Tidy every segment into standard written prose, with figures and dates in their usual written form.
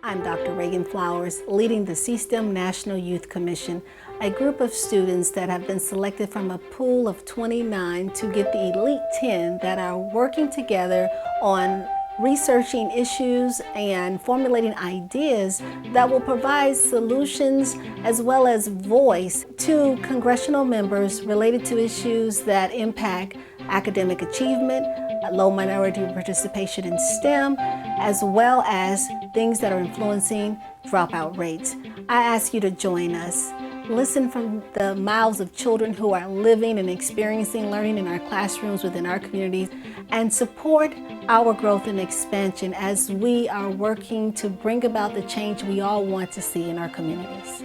I'm Dr. Reagan Flowers, leading the CSTEM National Youth Commission, a group of students that have been selected from a pool of 29 to get the elite 10 that are working together on researching issues and formulating ideas that will provide solutions as well as voice to congressional members related to issues that impact academic achievement, low minority participation in STEM, as well as things that are influencing dropout rates. I ask you to join us. Listen from the mouths of children who are living and experiencing learning in our classrooms within our communities, and support our growth and expansion as we are working to bring about the change we all want to see in our communities.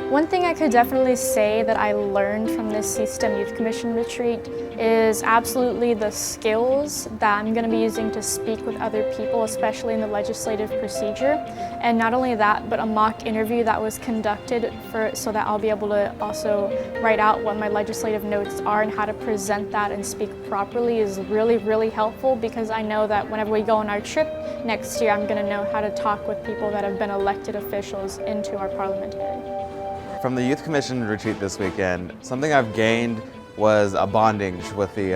One thing I could definitely say that I learned from this CSTEM Youth Commission retreat is absolutely the skills that I'm going to be using to speak with other people, especially in the legislative procedure. And not only that, but a mock interview that was conducted so that I'll be able to also write out what my legislative notes are and how to present that and speak properly is really, really helpful, because I know that whenever we go on our trip next year, I'm going to know how to talk with people that have been elected officials into our parliamentary. From the Youth Commission retreat this weekend, something I've gained was a bonding with the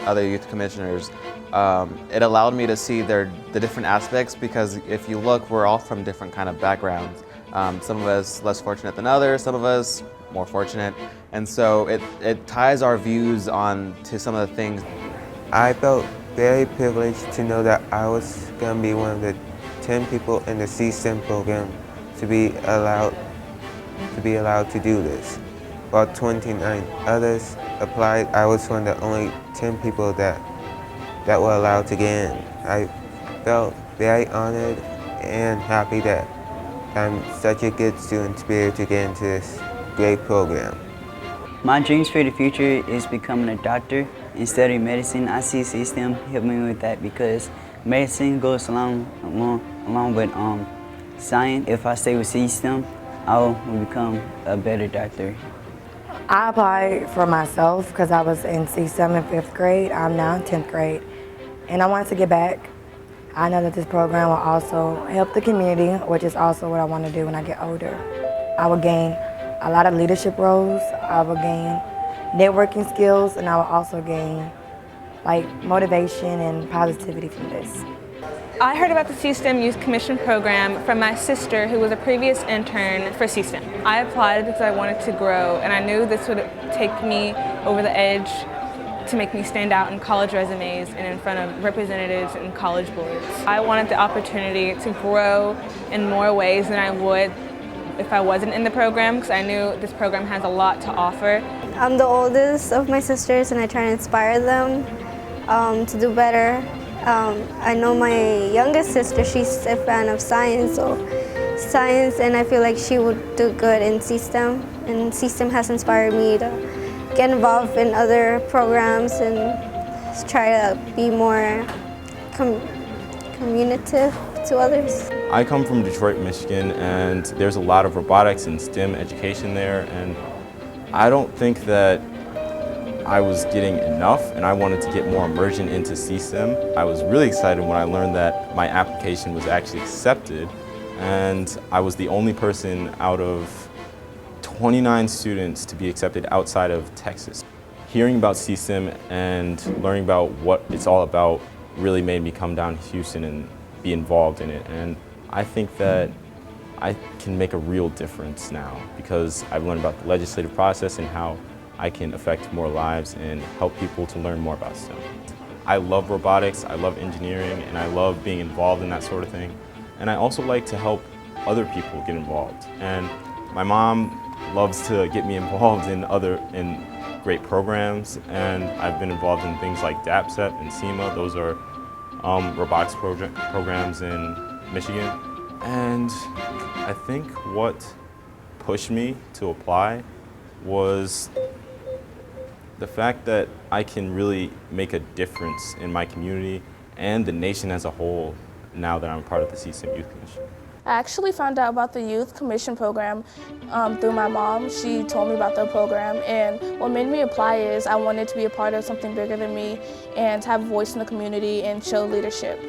other youth commissioners. It allowed me to see the different aspects, because if you look, we're all from different kind of backgrounds. Some of us less fortunate than others, some of us more fortunate. And so it ties our views on to some of the things. I felt very privileged to know that I was going to be one of the 10 people in the CSTEM program to be allowed to do this. While 29 others applied, I was one of the only 10 people that were allowed to get in. I felt very honored and happy that I'm such a good student to be able to get into this great program. My dreams for the future is becoming a doctor and studying medicine. I see CSTEM help me with that, because medicine goes along with science. If I stay with CSTEM, I will become a better doctor. I applied for myself because I was in CSTEM in 5th grade. I'm now in 10th grade, and I wanted to get back. I know that this program will also help the community, which is also what I want to do when I get older. I will gain a lot of leadership roles. I will gain networking skills, and I will also gain motivation and positivity from this. I heard about the CSTEM Youth Commission program from my sister, who was a previous intern for CSTEM. I applied because I wanted to grow, and I knew this would take me over the edge to make me stand out in college resumes and in front of representatives and college boards. I wanted the opportunity to grow in more ways than I would if I wasn't in the program, because I knew this program has a lot to offer. I'm the oldest of my sisters, and I try to inspire them to do better. I know my youngest sister, she's a fan of science, and I feel like she would do good in CSTEM, and CSTEM has inspired me to get involved in other programs and try to be more communicative to others. I come from Detroit, Michigan, and there's a lot of robotics and STEM education there, and I don't think that I was getting enough, and I wanted to get more immersion into CSTEM. I was really excited when I learned that my application was actually accepted, and I was the only person out of 29 students to be accepted outside of Texas. Hearing about CSTEM and learning about what it's all about really made me come down to Houston and be involved in it, and I think that I can make a real difference now, because I've learned about the legislative process and how I can affect more lives and help people to learn more about STEM. I love robotics, I love engineering, and I love being involved in that sort of thing. And I also like to help other people get involved. And my mom loves to get me involved in great programs, and I've been involved in things like DAPSEP and SEMA. Those are robotics programs in Michigan. And I think what pushed me to apply was the fact that I can really make a difference in my community and the nation as a whole now that I'm part of the CSTEM Youth Commission. I actually found out about the Youth Commission program through my mom. She told me about the program, and what made me apply is I wanted to be a part of something bigger than me and have a voice in the community and show leadership.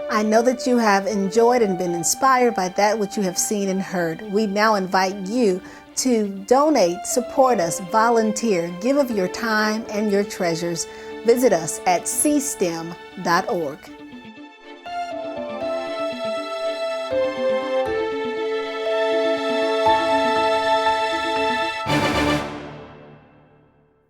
I know that you have enjoyed and been inspired by that which you have seen and heard. We now invite you to donate, support us, volunteer, give of your time and your treasures. Visit us at cstem.org.